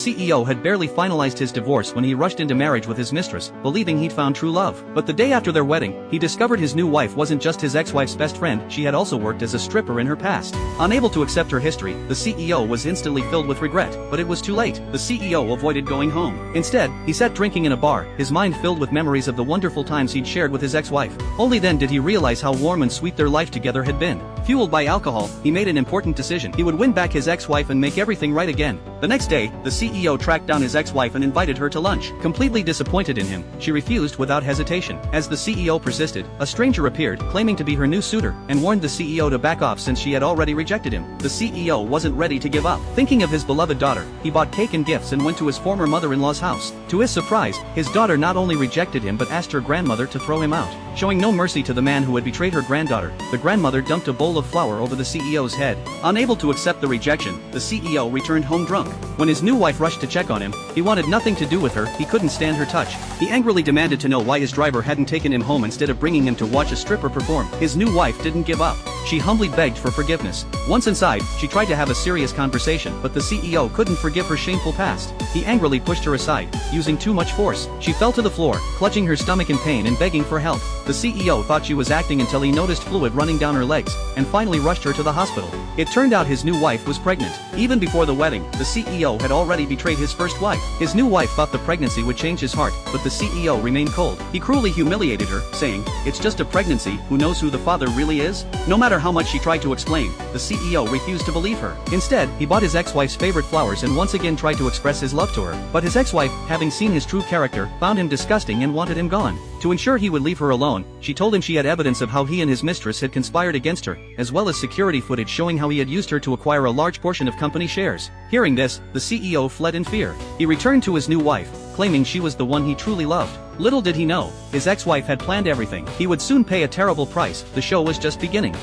CEO had barely finalized his divorce when he rushed into marriage with his mistress, believing he'd found true love. But the day after their wedding, he discovered his new wife wasn't just his ex-wife's best friend, she had also worked as a stripper in her past. Unable to accept her history, the CEO was instantly filled with regret, but it was too late. The CEO avoided going home. Instead, he sat drinking in a bar, his mind filled with memories of the wonderful times he'd shared with his ex-wife. Only then did he realize how warm and sweet their life together had been. Fueled by alcohol, he made an important decision. He would win back his ex-wife and make everything right again. The next day, the CEO tracked down his ex-wife and invited her to lunch. Completely disappointed in him, she refused without hesitation. As the CEO persisted, a stranger appeared, claiming to be her new suitor, and warned the CEO to back off since she had already rejected him. The CEO wasn't ready to give up. Thinking of his beloved daughter, he bought cake and gifts and went to his former mother-in-law's house. To his surprise, his daughter not only rejected him but asked her grandmother to throw him out. Showing no mercy to the man who had betrayed her granddaughter, the grandmother dumped a bowl of flour over the CEO's head. Unable to accept the rejection, the CEO returned home drunk. When his new wife rushed to check on him, he wanted nothing to do with her, he couldn't stand her touch. He angrily demanded to know why his driver hadn't taken him home instead of bringing him to watch a stripper perform. His new wife didn't give up. She humbly begged for forgiveness. Once inside, she tried to have a serious conversation, but the CEO couldn't forgive her shameful past. He angrily pushed her aside, using too much force. She fell to the floor, clutching her stomach in pain and begging for help. The CEO thought she was acting until he noticed fluid running down her legs, and finally rushed her to the hospital. It turned out his new wife was pregnant. Even before the wedding, the CEO had already betrayed his first wife. His new wife thought the pregnancy would change his heart, but the CEO remained cold. He cruelly humiliated her, saying, "It's just a pregnancy, who knows who the father really is?" No matter how much she tried to explain, the CEO refused to believe her. Instead, he bought his ex-wife's favorite flowers and once again tried to express his love to her. But his ex-wife, having seen his true character, found him disgusting and wanted him gone. To ensure he would leave her alone, she told him she had evidence of how he and his mistress had conspired against her, as well as security footage showing how he had used her to acquire a large portion of company shares. Hearing this, the CEO fled in fear. He returned to his new wife, claiming she was the one he truly loved. Little did he know, his ex-wife had planned everything. He would soon pay a terrible price, the show was just beginning.